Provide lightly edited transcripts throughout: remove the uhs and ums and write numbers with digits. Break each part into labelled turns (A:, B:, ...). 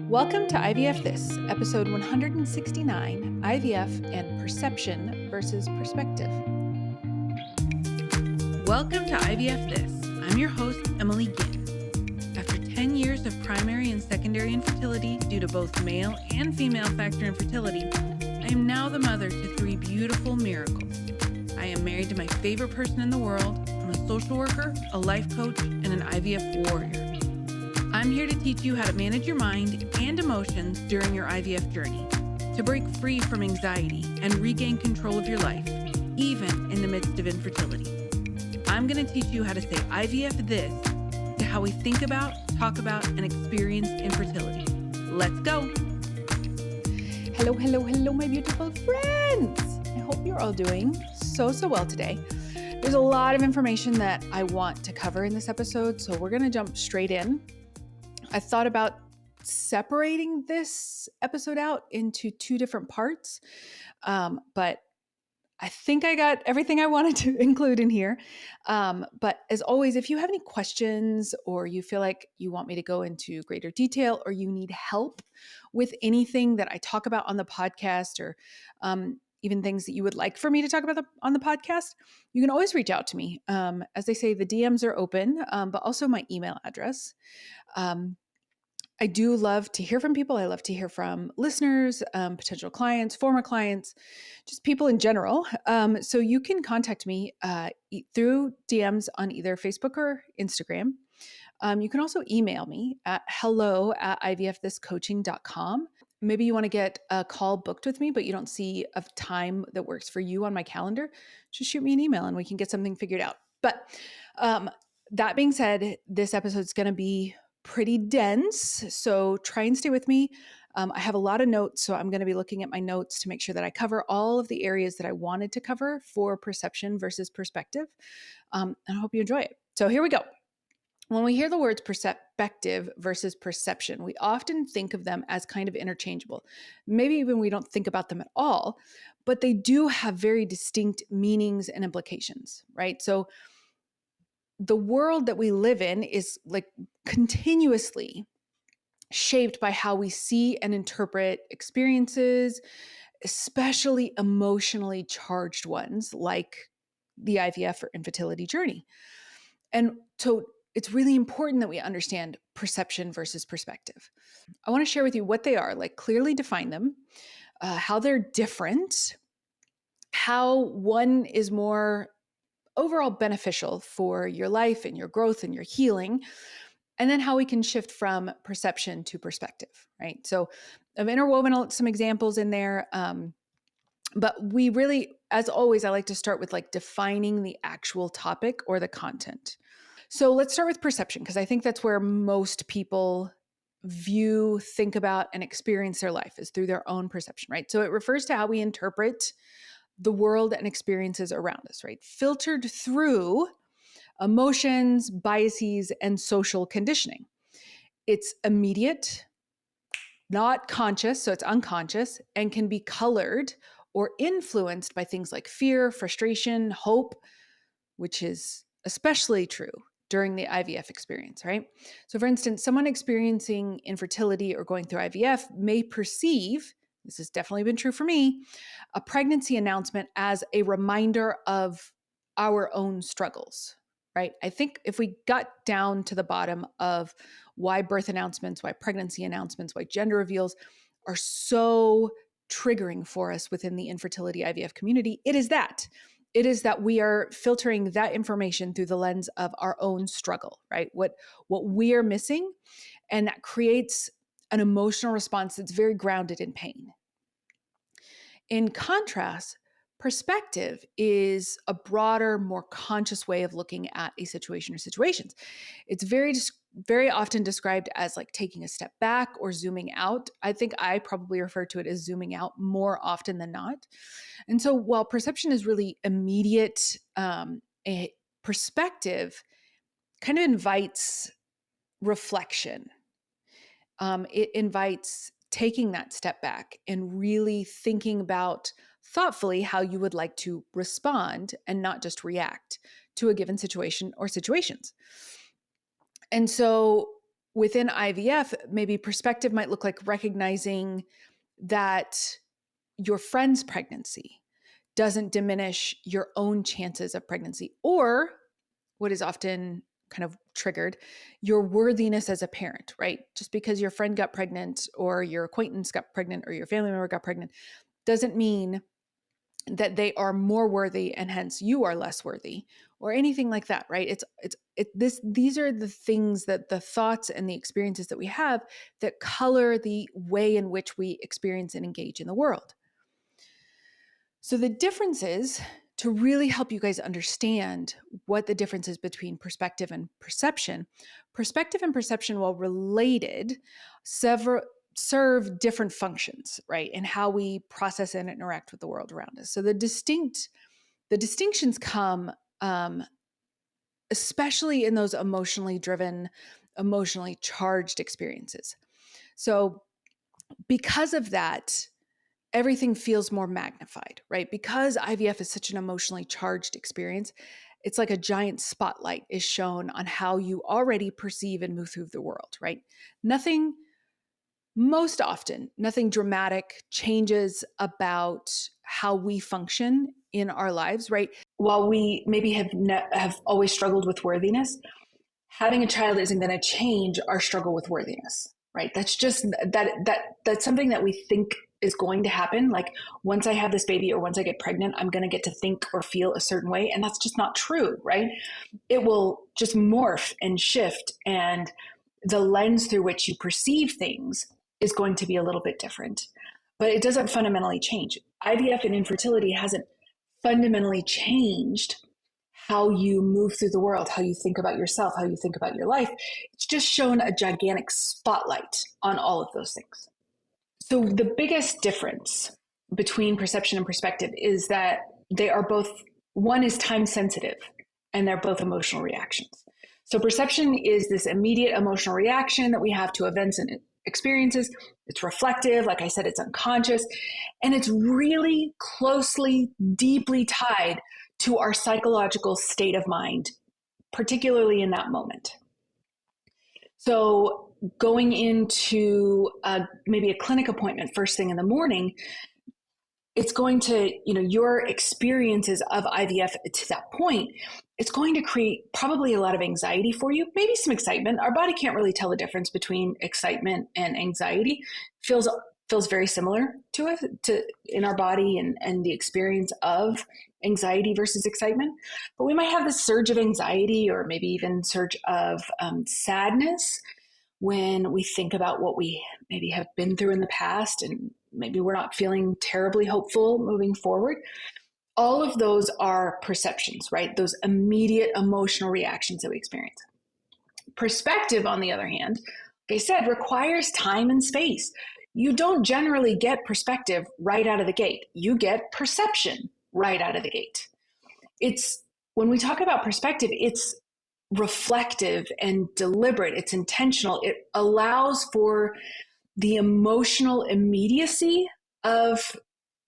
A: Welcome to IVF This, episode 169, IVF and Perception versus Perspective. Welcome to IVF This. I'm your host, Emily Ginn. After 10 years of primary and secondary infertility due to both male and female factor infertility, I am now the mother to 3 beautiful miracles. I am married to my favorite person in the world. I'm a social worker, a life coach, and an IVF warrior. I'm here to teach you how to manage your mind and emotions during your IVF journey, to break free from anxiety and regain control of your life, even in the midst of infertility. I'm going to teach you how to say IVF this to how we think about, talk about, and experience infertility. Let's go. Hello, my beautiful friends. I hope you're all doing so well today. There's a lot of information that I want to cover in this episode, so we're going to jump straight in. I thought about separating this episode out into 2 different parts, but I think I got everything I wanted to include in here. But as always, if you have any questions or you feel like you want me to go into greater detail or you need help with anything that I talk about on the podcast or even things that you would like for me to talk about on the podcast, you can always reach out to me. As they say, the DMs are open, but also my email address. I do love to hear from people. I love to hear from listeners, potential clients, former clients, just people in general. So you can contact me through DMs on either Facebook or Instagram. You can also email me at hello@ivfthiscoaching.com. Maybe you want to get a call booked with me, but you don't see a time that works for you on my calendar. Just shoot me an email and we can get something figured out. But that being said, this episode is going to be pretty dense, so try and stay with me. I have a lot of notes, so I'm going to be looking at my notes to make sure that I cover all of the areas that I wanted to cover for perception versus perspective. And I hope you enjoy it. So here we go. When we hear the words perspective versus perception, we often think of them as kind of interchangeable. Maybe even we don't think about them at all, but they do have very distinct meanings and implications, right? So the world that we live in is like continuously shaped by how we see and interpret experiences, especially emotionally charged ones like the IVF or infertility journey. And so it's really important that we understand perception versus perspective. I want to share with you what they are, like clearly define them, how they're different, how one is more overall beneficial for your life and your growth and your healing, and then how we can shift from perception to perspective, right? So I've interwoven some examples in there, but we really, as always, I like to start with like defining the actual topic or the content. So let's start with perception, because I think that's where most people view, think about, and experience their life is through their own perception, right? So it refers to how we interpret the world and experiences around us, right? Filtered through emotions, biases, and social conditioning. It's immediate, not conscious, so it's unconscious, and can be colored or influenced by things like fear, frustration, hope, which is especially true during the IVF experience, right? So for instance, someone experiencing infertility or going through IVF may perceive, this has definitely been true for me, a pregnancy announcement as a reminder of our own struggles, right? I think if we got down to the bottom of why birth announcements, why pregnancy announcements, why gender reveals are so triggering for us within the infertility IVF community, it is that. It is that we are filtering that information through the lens of our own struggle, right? What we are missing, and that creates an emotional response that's very grounded in pain. In contrast, perspective is a broader, more conscious way of looking at a situation or situations. It's very often described as like taking a step back or zooming out. I think I probably refer to it as zooming out more often than not. And so while perception is really immediate, a perspective kind of invites reflection. It invites taking that step back and really thinking about thoughtfully how you would like to respond and not just react to a given situation or situations. And so within IVF, maybe perspective might look like recognizing that your friend's pregnancy doesn't diminish your own chances of pregnancy, or what is often kind of triggered, your worthiness as a parent, right? Just because your friend got pregnant or your acquaintance got pregnant or your family member got pregnant doesn't mean that they are more worthy and hence you are less worthy or anything like that, right? These are the things, that the thoughts and the experiences that we have that color the way in which we experience and engage in the world. So the difference is, to really help you guys understand what the difference is between perspective and perception, while related, serve different functions, right? And how we process and interact with the world around us. So the distinctions come especially in those emotionally driven, emotionally charged experiences. So because of that, everything feels more magnified, right? Because IVF is such an emotionally charged experience, it's like a giant spotlight is shown on how you already perceive and move through the world, right? Most often, nothing dramatic changes about how we function in our lives, right? While we maybe have always struggled with worthiness, having a child isn't going to change our struggle with worthiness, right? That's just that's something that we think is going to happen. Like, once I have this baby or once I get pregnant, I'm going to get to think or feel a certain way. And that's just not true, right? It will just morph and shift. And the lens through which you perceive things is going to be a little bit different, but it doesn't fundamentally change. IVF and infertility hasn't fundamentally changed how you move through the world, how you think about yourself, how you think about your life. It's just shown a gigantic spotlight on all of those things. So the biggest difference between perception and perspective is that they are both, one is time sensitive, and they're both emotional reactions. So perception is this immediate emotional reaction that we have to events and experiences. It's reflective, like I said, it's unconscious, and it's really closely, deeply tied to our psychological state of mind, particularly in that moment. So going into maybe a clinic appointment first thing in the morning, it's going to, your experiences of IVF to that point, it's going to create probably a lot of anxiety for you, maybe some excitement. Our body can't really tell the difference between excitement and anxiety. Feels very similar to us, in our body, and the experience of anxiety versus excitement. But we might have this surge of anxiety, or maybe even surge of sadness, when we think about what we maybe have been through in the past, and maybe we're not feeling terribly hopeful moving forward. All of those are perceptions, right? Those immediate emotional reactions that we experience. Perspective, on the other hand, like I said, requires time and space. You don't generally get perspective right out of the gate. You get perception right out of the gate. When we talk about perspective, it's reflective and deliberate. It's intentional. It allows for the emotional immediacy of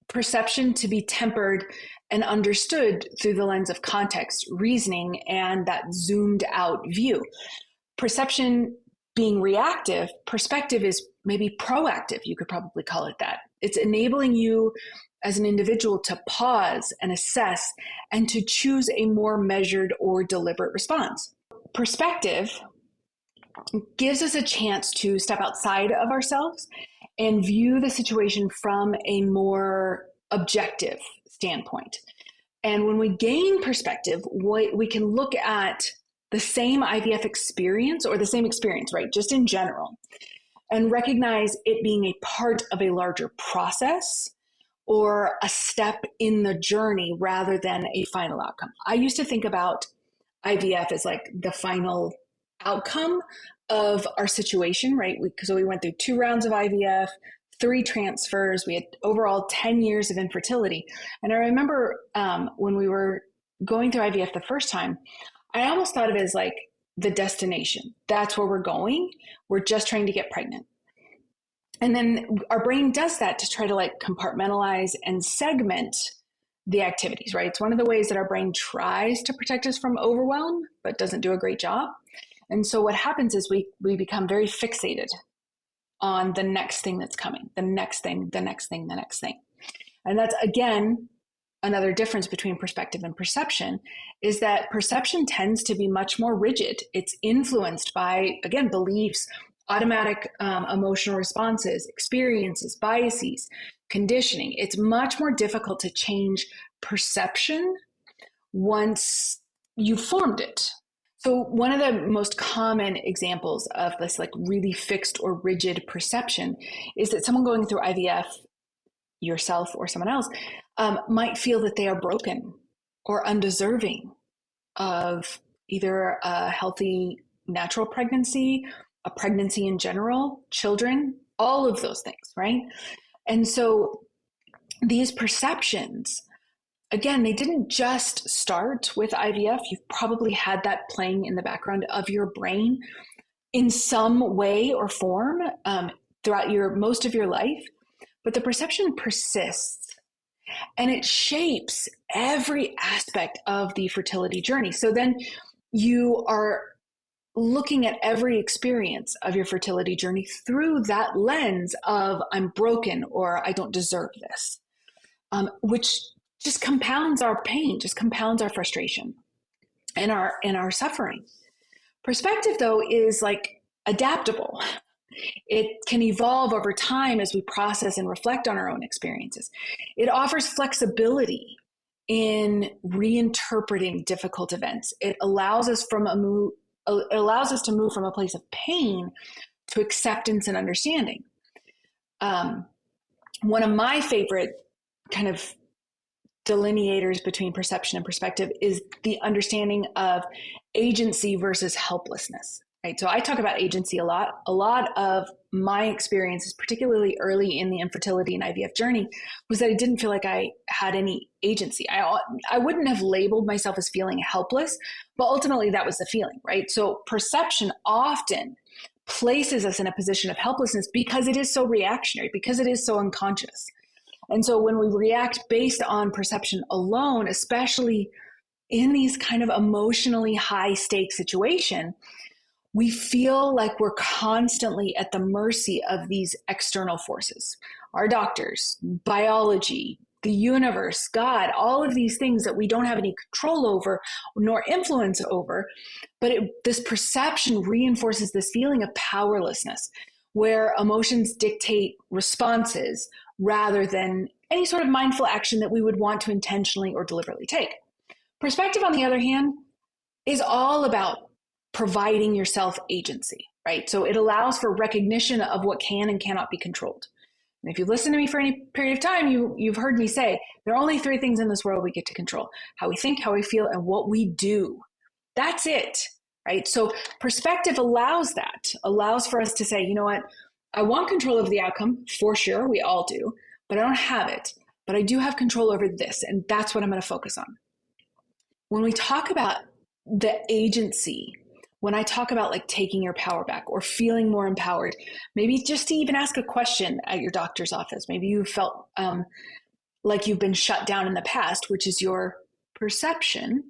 A: perception to be tempered and understood through the lens of context, reasoning, and that zoomed out view. Perception being reactive, perspective is maybe proactive. You could probably call it that. It's enabling you as an individual to pause and assess and to choose a more measured or deliberate response. Perspective gives us a chance to step outside of ourselves and view the situation from a more objective standpoint. And when we gain perspective, we can look at the same IVF experience, or the same experience, right, just in general, and recognize it being a part of a larger process or a step in the journey rather than a final outcome. I used to think about IVF as like the final outcome of our situation, right? So we went through 2 rounds of IVF, 3 transfers. We had overall 10 years of infertility. And I remember when we were going through IVF the first time, I almost thought of it as like the destination. That's where we're going. We're just trying to get pregnant. And then our brain does that to try to like compartmentalize and segment the activities, right? It's one of the ways that our brain tries to protect us from overwhelm, but doesn't do a great job. And so what happens is we become very fixated on the next thing that's coming, the next thing, the next thing, the next thing. And that's, again, another difference between perspective and perception, is that perception tends to be much more rigid. It's influenced by, again, beliefs, automatic emotional responses, experiences, biases, conditioning. It's much more difficult to change perception once you formed it. So one of the most common examples of this like really fixed or rigid perception is that someone going through IVF, yourself or someone else, might feel that they are broken or undeserving of either a healthy natural pregnancy, a pregnancy in general, children, all of those things, right? And so these perceptions, again, they didn't just start with IVF. You've probably had that playing in the background of your brain in some way or form throughout most of your life. But the perception persists and it shapes every aspect of the fertility journey. So then you are looking at every experience of your fertility journey through that lens of I'm broken or I don't deserve this, which just compounds our pain, just compounds our frustration and our suffering. Perspective, though, is like adaptable. It can evolve over time as we process and reflect on our own experiences. It offers flexibility in reinterpreting difficult events. It allows us to move from a place of pain to acceptance and understanding. One of my favorite kind of delineators between perception and perspective is the understanding of agency versus helplessness. Right. So I talk about agency a lot. A lot of my experiences, particularly early in the infertility and IVF journey, was that I didn't feel like I had any agency. I wouldn't have labeled myself as feeling helpless, but ultimately that was the feeling, right? So perception often places us in a position of helplessness because it is so reactionary, because it is so unconscious. And so when we react based on perception alone, especially in these kind of emotionally high stake situation, we feel like we're constantly at the mercy of these external forces, our doctors, biology, the universe, God, all of these things that we don't have any control over nor influence over. But this perception reinforces this feeling of powerlessness, where emotions dictate responses rather than any sort of mindful action that we would want to intentionally or deliberately take. Perspective, on the other hand, is all about providing yourself agency, right? So it allows for recognition of what can and cannot be controlled. And if you've listened to me for any period of time, you've heard me say there are only 3 things in this world we get to control: how we think, how we feel, and what we do. That's it, right? So perspective allows for us to say, you know what, I want control of the outcome, for sure, we all do, but I don't have it. But I do have control over this, and that's what I'm going to focus on. When we talk about the agency, when I talk about like taking your power back or feeling more empowered, maybe just to even ask a question at your doctor's office, maybe you felt like you've been shut down in the past, which is your perception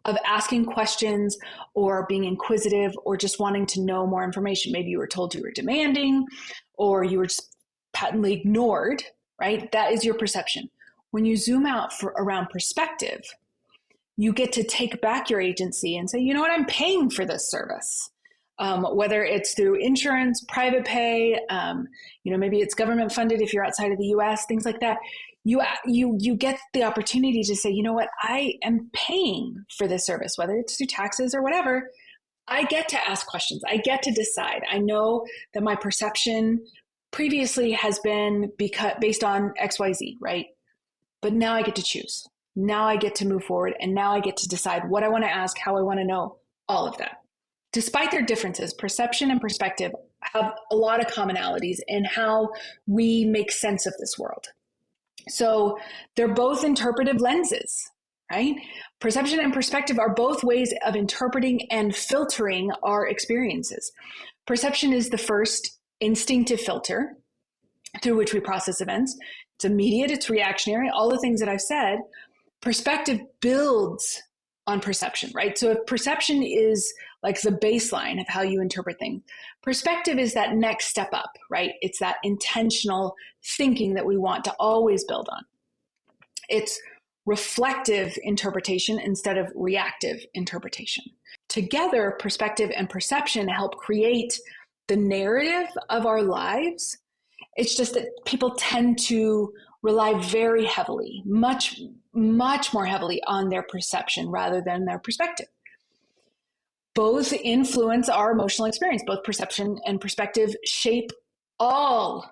A: of asking questions or being inquisitive or just wanting to know more information. Maybe you were told you were demanding or you were just patently ignored, right? That is your perception. When you zoom out around perspective, you get to take back your agency and say, you know what, I'm paying for this service. Whether it's through insurance, private pay, maybe it's government funded if you're outside of the US, things like that. You get the opportunity to say, you know what, I am paying for this service, whether it's through taxes or whatever. I get to ask questions. I get to decide. I know that my perception previously has been based on XYZ, right? But now I get to choose. Now I get to move forward, and now I get to decide what I want to ask, how I want to know, all of that. Despite their differences, perception and perspective have a lot of commonalities in how we make sense of this world. So they're both interpretive lenses, right? Perception and perspective are both ways of interpreting and filtering our experiences. Perception is the first instinctive filter through which we process events. It's immediate, it's reactionary, all the things that I've said. Perspective builds on perception, right? So if perception is like the baseline of how you interpret things. Perspective is that next step up, right? It's that intentional thinking that we want to always build on. It's reflective interpretation instead of reactive interpretation. Together, perspective and perception help create the narrative of our lives. It's just that people tend to rely very heavily, much more heavily on their perception rather than their perspective. Both influence our emotional experience. Both perception and perspective shape all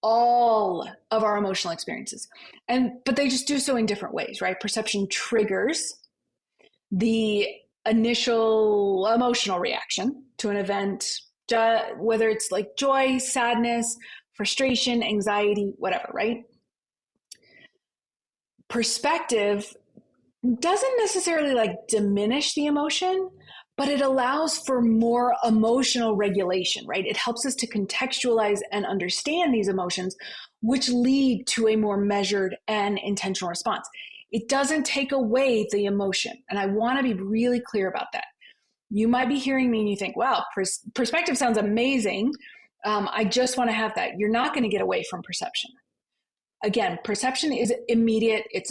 A: of our emotional experiences. But they just do so in different ways, right? Perception triggers the initial emotional reaction to an event, whether it's like joy, sadness, frustration, anxiety, whatever, right? Perspective doesn't necessarily like diminish the emotion, but it allows for more emotional regulation, right? It helps us to contextualize and understand these emotions, which lead to a more measured and intentional response. It doesn't take away the emotion. And I want to be really clear about that. You might be hearing me and you think, wow, perspective sounds amazing. I just want to have that. You're not going to get away from perception. Again, perception is immediate. It's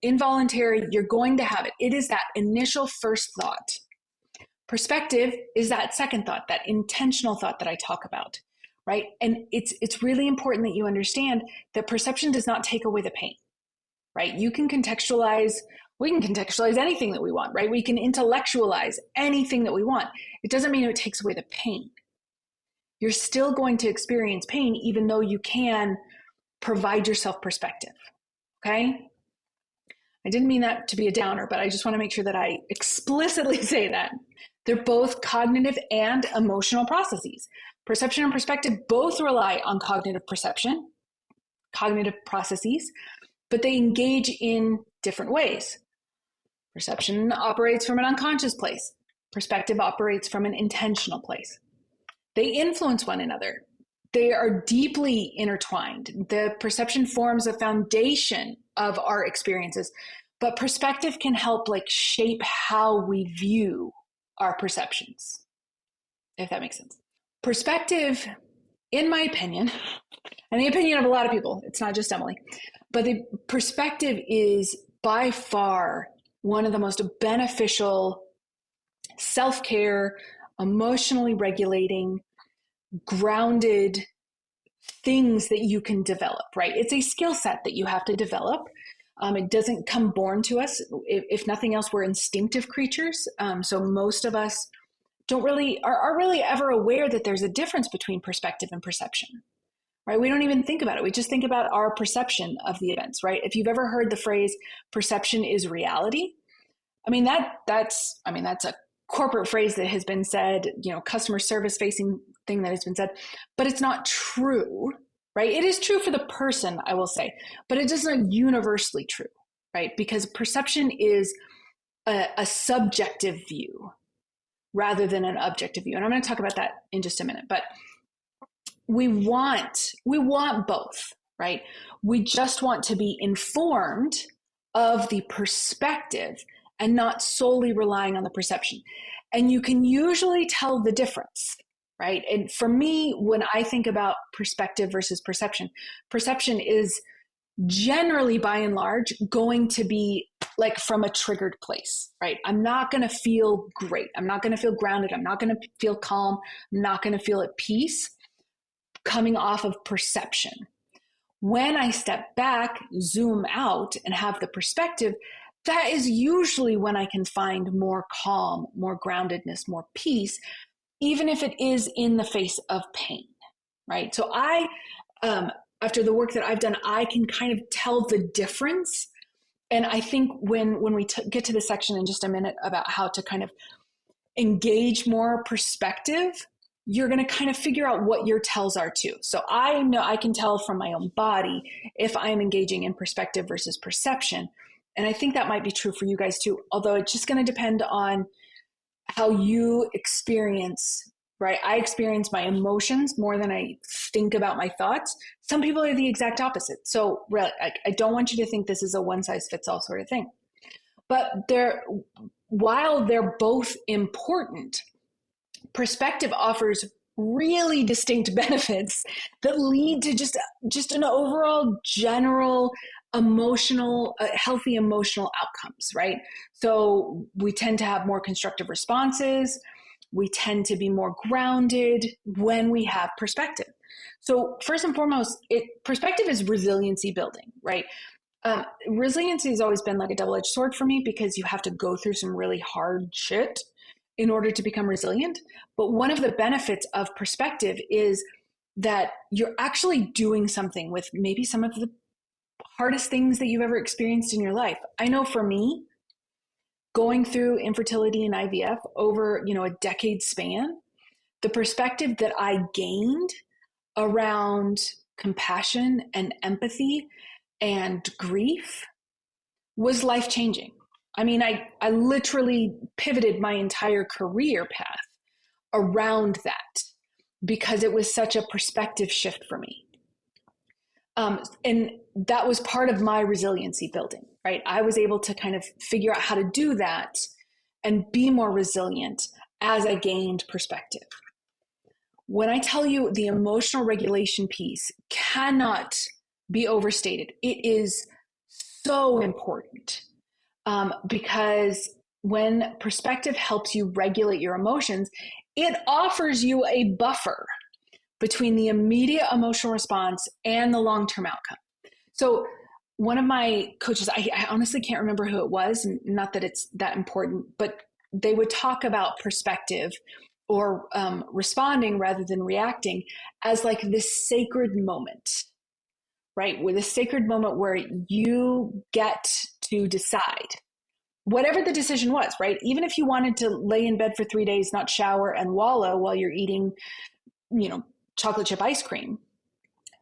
A: involuntary. You're going to have it. It is that initial first thought. Perspective is that second thought, that intentional thought that I talk about, right? And it's really important that you understand that perception does not take away the pain, right? We can contextualize anything that we want, right? We can intellectualize anything that we want. It doesn't mean it takes away the pain. You're still going to experience pain, even though you can provide yourself perspective, okay? I didn't mean that to be a downer, but I just want to make sure that I explicitly say that. They're both cognitive and emotional processes. Perception and perspective both rely on cognitive processes, but they engage in different ways. Perception operates from an unconscious place. Perspective operates from an intentional place. They influence one another. They are deeply intertwined. The perception forms a foundation of our experiences, but perspective can help like shape how we view our perceptions, if that makes sense. Perspective, in my opinion, and the opinion of a lot of people, it's not just Emily, but the perspective is by far one of the most beneficial self-care, emotionally regulating, grounded things that you can develop, right? It's a skill set that you have to develop. It doesn't come born to us. If nothing else, we're instinctive creatures. So most of us are really ever aware that there's a difference between perspective and perception, right? We don't even think about it. We just think about our perception of the events, right? If you've ever heard the phrase "perception is reality," that's a corporate phrase that has been said, customer service facing thing that has been said, but it's not true, right? It is true for the person, I will say, but it is not universally true, right? Because perception is a subjective view rather than an objective view. And I'm going to talk about that in just a minute, but we want both, right? We just want to be informed of the perspective and not solely relying on the perception. And you can usually tell the difference, right? And for me, when I think about perspective versus perception is generally, by and large, going to be like from a triggered place, right? I'm not going to feel great. I'm not going to feel grounded. I'm not going to feel calm. I'm not going to feel at peace coming off of perception. When I step back, zoom out, and have the perspective, that is usually when I can find more calm, more groundedness, more peace, even if it is in the face of pain, right? So after the work that I've done, I can kind of tell the difference. And I think when we get to the section in just a minute about how to kind of engage more perspective, you're going to kind of figure out what your tells are too. So I know I can tell from my own body if I'm engaging in perspective versus perception. And I think that might be true for you guys too, although it's just going to depend on how you experience, right? I experience my emotions more than I think about my thoughts. Some people are the exact opposite. So I don't want you to think this is a one size fits all sort of thing. But while they're both important, perspective offers really distinct benefits that lead to just an overall general emotional healthy emotional outcomes, right? So we tend to have more constructive responses. We tend to be more grounded when we have perspective. So first and foremost, perspective is resiliency building, right? Resiliency has always been like a double-edged sword for me, because you have to go through some really hard shit in order to become resilient. But one of the benefits of perspective is that you're actually doing something with maybe some of the hardest things that you've ever experienced in your life. I know for me, going through infertility and IVF over, a decade span, the perspective that I gained around compassion and empathy and grief was life changing. I mean, I literally pivoted my entire career path around that because it was such a perspective shift for me. And that was part of my resiliency building, right? I was able to kind of figure out how to do that and be more resilient as I gained perspective. When I tell you the emotional regulation piece cannot be overstated, it is so important, because when perspective helps you regulate your emotions, it offers you a buffer between the immediate emotional response and the long-term outcome. So one of my coaches, I honestly can't remember who it was, and not that it's that important, but they would talk about perspective or responding rather than reacting as like this sacred moment, right? With a sacred moment where you get to decide whatever the decision was, right? Even if you wanted to lay in bed for 3 days, not shower, and wallow while you're eating, chocolate chip ice cream,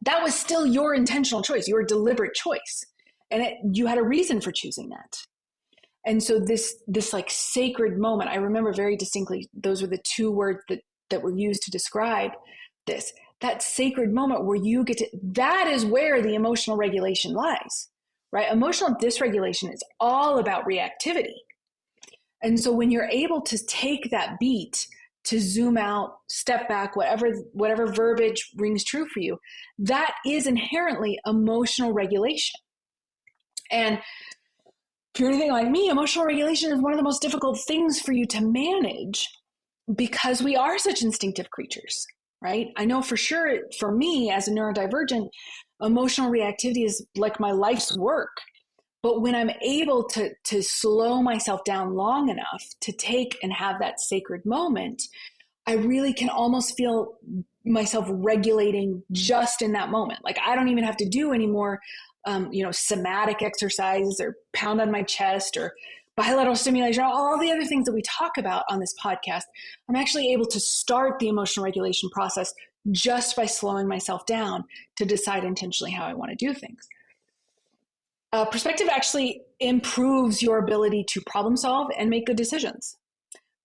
A: that was still your intentional choice, your deliberate choice. And you had a reason for choosing that. And so this like sacred moment, I remember very distinctly, those were the two words that were used to describe this. That sacred moment where you get to, that is where the emotional regulation lies, right? Emotional dysregulation is all about reactivity. And so when you're able to take that beat, to zoom out, step back, whatever verbiage rings true for you, that is inherently emotional regulation. And if you're anything like me, emotional regulation is one of the most difficult things for you to manage because we are such instinctive creatures, right? I know for sure, for me as a neurodivergent, emotional reactivity is like my life's work. But when I'm able to slow myself down long enough to take and have that sacred moment, I really can almost feel myself regulating just in that moment. Like I don't even have to do any more, somatic exercises or pound on my chest or bilateral stimulation, all the other things that we talk about on this podcast. I'm actually able to start the emotional regulation process just by slowing myself down to decide intentionally how I want to do things. Perspective actually improves your ability to problem solve and make good decisions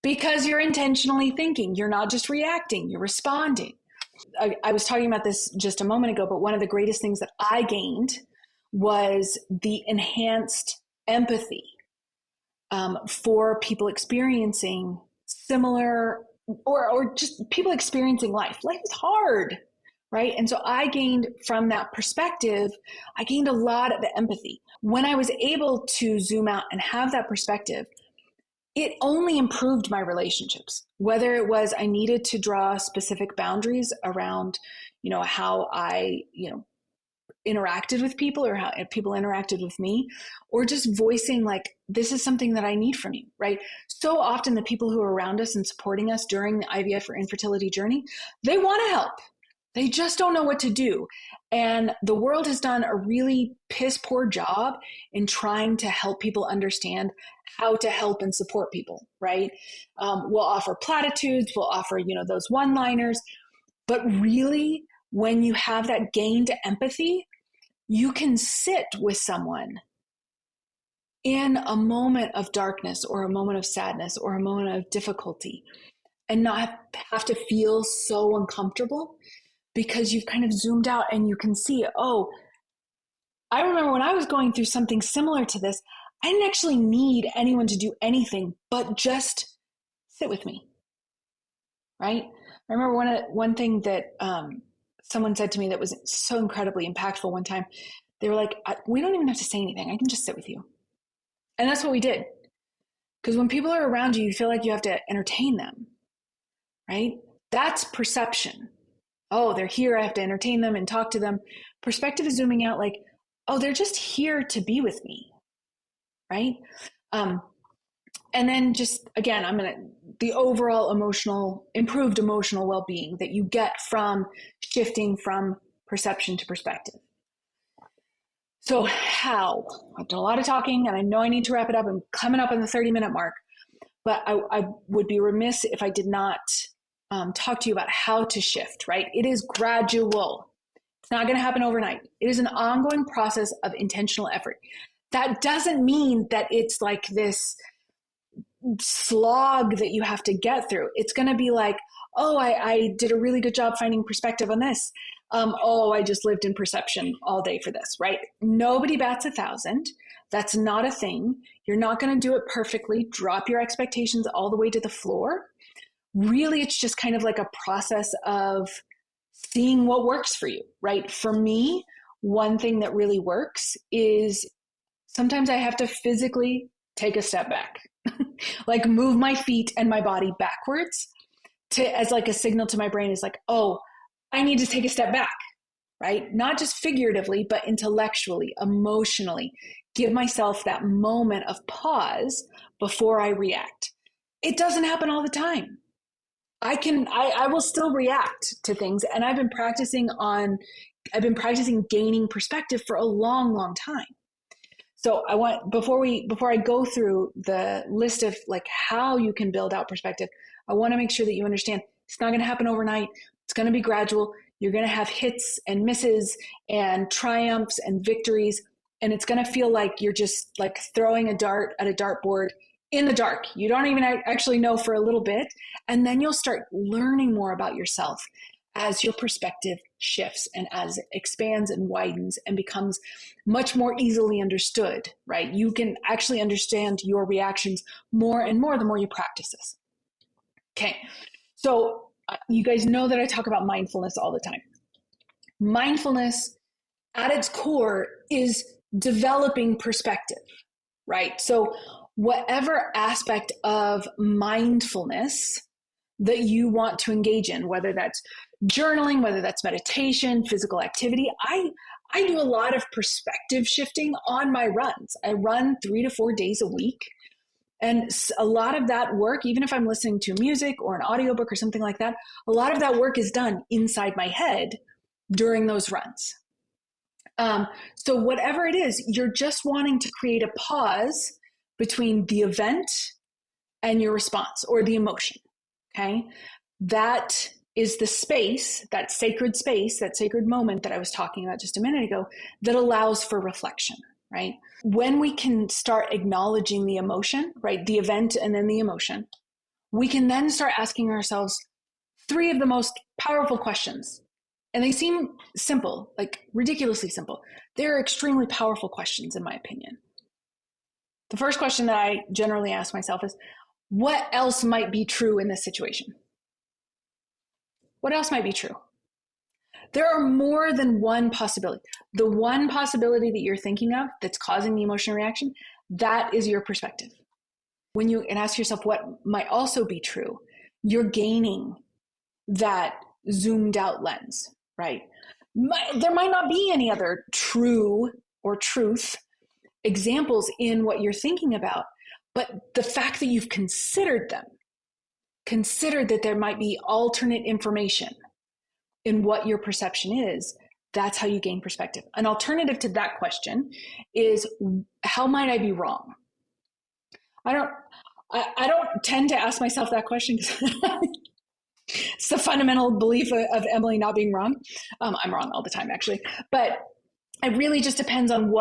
A: because you're intentionally thinking. You're not just reacting, you're responding. I was talking about this just a moment ago, but one of the greatest things that I gained was the enhanced empathy for people experiencing similar or just people experiencing life. Life is hard, right? And so I gained from that perspective, I gained a lot of empathy. When I was able to zoom out and have that perspective, it only improved my relationships, whether it was I needed to draw specific boundaries around, how I, interacted with people or how people interacted with me, or just voicing like, this is something that I need from you, right? So often the people who are around us and supporting us during the IVF or infertility journey, they want to help. They just don't know what to do. And the world has done a really piss poor job in trying to help people understand how to help and support people, right? We'll offer platitudes, we'll offer, those one-liners, but really when you have that gained empathy, you can sit with someone in a moment of darkness or a moment of sadness or a moment of difficulty and not have to feel so uncomfortable because you've kind of zoomed out and you can see, oh, I remember when I was going through something similar to this, I didn't actually need anyone to do anything but just sit with me, right? I remember one thing that someone said to me that was so incredibly impactful one time. They were like, we don't even have to say anything. I can just sit with you. And that's what we did. Because when people are around you, you feel like you have to entertain them, right? That's perception. Oh, they're here. I have to entertain them and talk to them. Perspective is zooming out like, oh, they're just here to be with me, right? And then just, again, the overall improved emotional well-being that you get from shifting from perception to perspective. So how? I've done a lot of talking and I know I need to wrap it up. I'm coming up on the 30-minute mark, but I would be remiss if I did not talk to you about how to shift, right? It is gradual. It's not going to happen overnight. It is an ongoing process of intentional effort. That doesn't mean that it's like this slog that you have to get through. It's going to be like, oh, I did a really good job finding perspective on this. Oh, I just lived in perception all day for this, right? Nobody bats 1,000. That's not a thing. You're not going to do it perfectly. Drop your expectations all the way to the floor. Really, it's just kind of like a process of seeing what works for you, right? For me, one thing that really works is sometimes I have to physically take a step back, like move my feet and my body backwards as like a signal to my brain is like, oh, I need to take a step back, right? Not just figuratively, but intellectually, emotionally, give myself that moment of pause before I react. It doesn't happen all the time. I will still react to things. And I've been practicing gaining perspective for a long, long time. So before I go through the list of like how you can build out perspective, I want to make sure that you understand it's not going to happen overnight. It's going to be gradual. You're going to have hits and misses and triumphs and victories. And it's going to feel like you're just like throwing a dart at a dartboard in the dark. You don't even actually know for a little bit. And then you'll start learning more about yourself as your perspective shifts and as it expands and widens and becomes much more easily understood, right? You can actually understand your reactions more and more the more you practice this. Okay, so you guys know that I talk about mindfulness all the time. Mindfulness at its core is developing perspective, right? So whatever aspect of mindfulness that you want to engage in, whether that's journaling, whether that's meditation, physical activity, I do a lot of perspective shifting on my runs. I run 3 to 4 days a week. And a lot of that work, even if I'm listening to music or an audiobook or something like that, a lot of that work is done inside my head during those runs. So whatever it is, you're just wanting to create a pause between the event and your response or the emotion, okay? That is the space, that sacred moment that I was talking about just a minute ago that allows for reflection, right? When we can start acknowledging the emotion, right, the event and then the emotion, we can then start asking ourselves 3 of the most powerful questions. And they seem simple, like ridiculously simple. They're extremely powerful questions, in my opinion. The first question that I generally ask myself is, what else might be true in this situation? What else might be true? There are more than one possibility. The one possibility that you're thinking of that's causing the emotional reaction, that is your perspective. When you ask yourself what might also be true, you're gaining that zoomed out lens, right? There might not be any other true or truth examples in what you're thinking about, but the fact that you've considered that there might be alternate information in what your perception is, that's how you gain perspective. An alternative to that question is, how might I be wrong? I don't tend to ask myself that question because it's the fundamental belief of Emily not being wrong. I'm wrong all the time, actually. But it really just depends on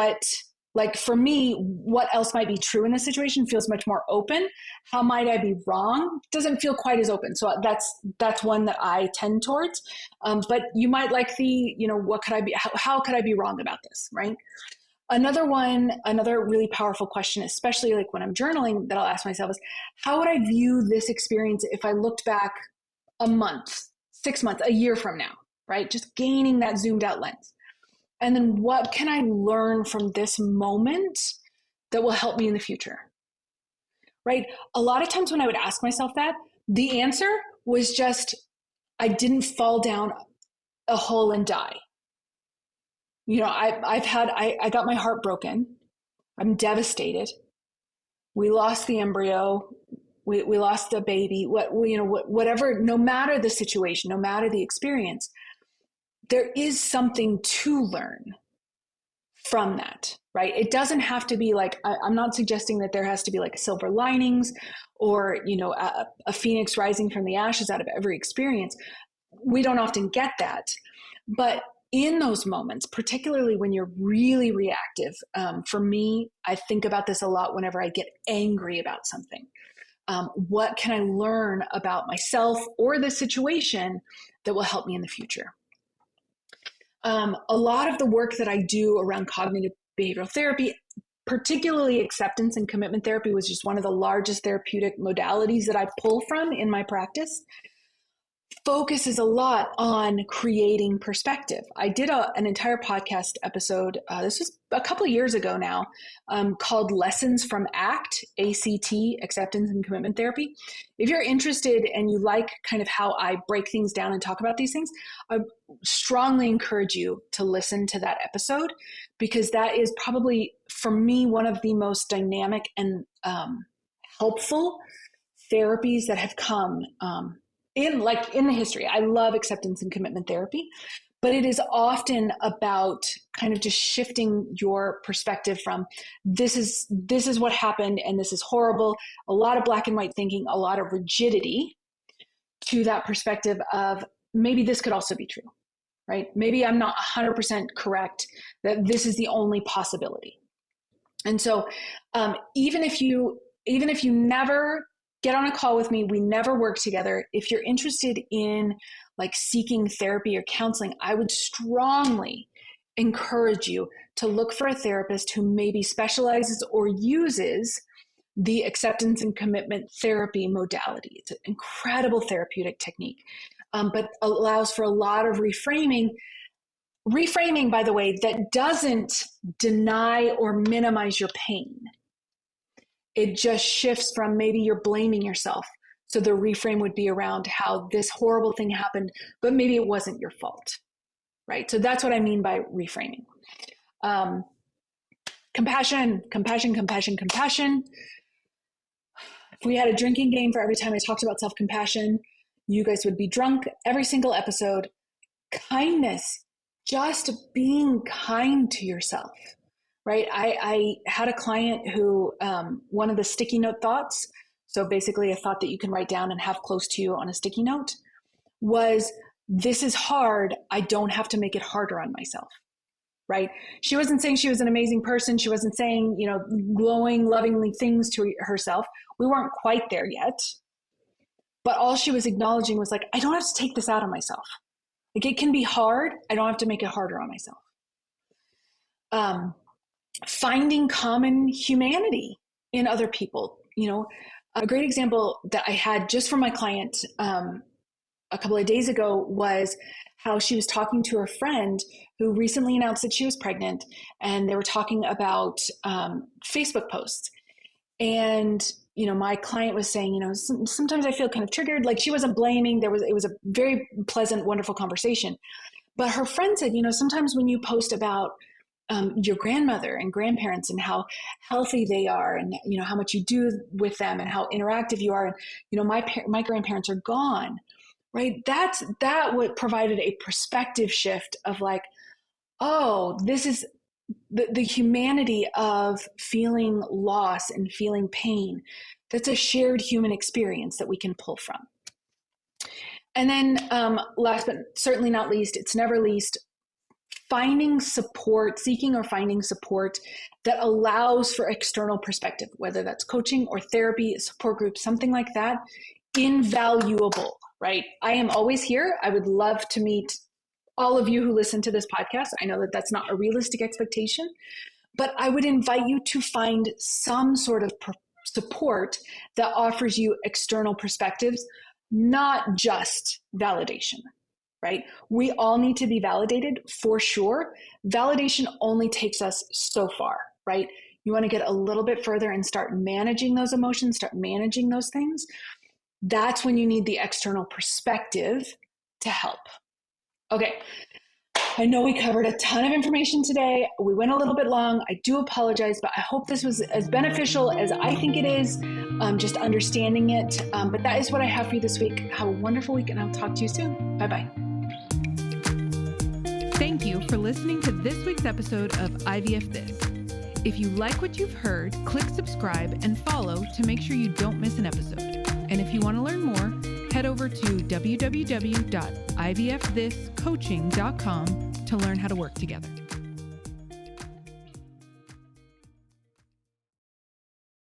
A: like for me, what else might be true in this situation feels much more open. How might I be wrong? Doesn't feel quite as open. So that's one that I tend towards. But you might like what could I be, how could I be wrong about this, right? Another really powerful question, especially like when I'm journaling, that I'll ask myself is, how would I view this experience if I looked back a month, 6 months, a year from now, right? Just gaining that zoomed out lens. And then what can I learn from this moment that will help me in the future, right? A lot of times when I would ask myself that, the answer was just, I didn't fall down a hole and die. I got my heart broken. I'm devastated. We lost the embryo. We lost the baby. Whatever, no matter the situation, no matter the experience, there is something to learn from that, right? It doesn't have to be like, I'm not suggesting that there has to be like silver linings or, a phoenix rising from the ashes out of every experience. We don't often get that. But in those moments, particularly when you're really reactive, for me, I think about this a lot whenever I get angry about something. What can I learn about myself or the situation that will help me in the future? A lot of the work that I do around cognitive behavioral therapy, particularly acceptance and commitment therapy, was just one of the largest therapeutic modalities that I pull from in my practice, focuses a lot on creating perspective. I did an entire podcast episode, this was a couple of years ago now, called Lessons from ACT, Acceptance and Commitment Therapy. If you're interested and you like kind of how I break things down and talk about these things, I strongly encourage you to listen to that episode, because that is probably, for me, one of the most dynamic and helpful therapies that have come in the history. I love acceptance and commitment therapy, but it is often about kind of just shifting your perspective from this is what happened and this is horrible, a lot of black and white thinking, a lot of rigidity, to that perspective of maybe this could also be true, right? Maybe I'm not 100% correct, that this is the only possibility. And so even if you never get on a call with me, we never work together, if you're interested in like seeking therapy or counseling, I would strongly encourage you to look for a therapist who maybe specializes or uses the acceptance and commitment therapy modality. It's an incredible therapeutic technique, but allows for a lot of reframing, by the way, that doesn't deny or minimize your pain. It just shifts from, maybe you're blaming yourself. So the reframe would be around how this horrible thing happened, but maybe it wasn't your fault, right? So that's what I mean by reframing. Compassion. If we had a drinking game for every time I talked about self-compassion, you guys would be drunk every single episode. Kindness, just being kind to yourself, right? I had a client who, one of the sticky note thoughts, so basically a thought that you can write down and have close to you on a sticky note, was, this is hard, I don't have to make it harder on myself, right? She wasn't saying she was an amazing person. She wasn't saying, glowing, lovingly things to herself. We weren't quite there yet. But all she was acknowledging was like, I don't have to take this out on myself. Like, it can be hard. I don't have to make it harder on myself. Finding common humanity in other people. A great example that I had just from my client a couple of days ago was how she was talking to her friend who recently announced that she was pregnant, and they were talking about Facebook posts. And my client was saying, sometimes I feel kind of triggered. Like, she wasn't blaming. It was a very pleasant, wonderful conversation. But her friend said, sometimes when you post about your grandmother and grandparents and how healthy they are, and how much you do with them and how interactive you are, and my grandparents are gone, right? That what provided a perspective shift of like, oh, this is the humanity of feeling loss and feeling pain. That's a shared human experience that we can pull from. And then last but certainly not least, it's never least, seeking or finding support that allows for external perspective, whether that's coaching or therapy, support group, something like that. Invaluable, right? I am always here. I would love to meet all of you who listen to this podcast. I know that that's not a realistic expectation, But I would invite you to find some sort of support that offers you external perspectives, not just validation, right? We all need to be validated for sure. Validation only takes us so far, right? You want to get a little bit further and start managing those emotions, start managing those things. That's when you need the external perspective to help. Okay. I know we covered a ton of information today. We went a little bit long. I do apologize, but I hope this was as beneficial as I think it is, just understanding it. But that is what I have for you this week. Have a wonderful week, and I'll talk to you soon. Bye-bye.
B: Thank you for listening to this week's episode of IVF This. If you like what you've heard, click subscribe and follow to make sure you don't miss an episode. And if you want to learn more, head over to www.ivfthiscoaching.com to learn how to work together.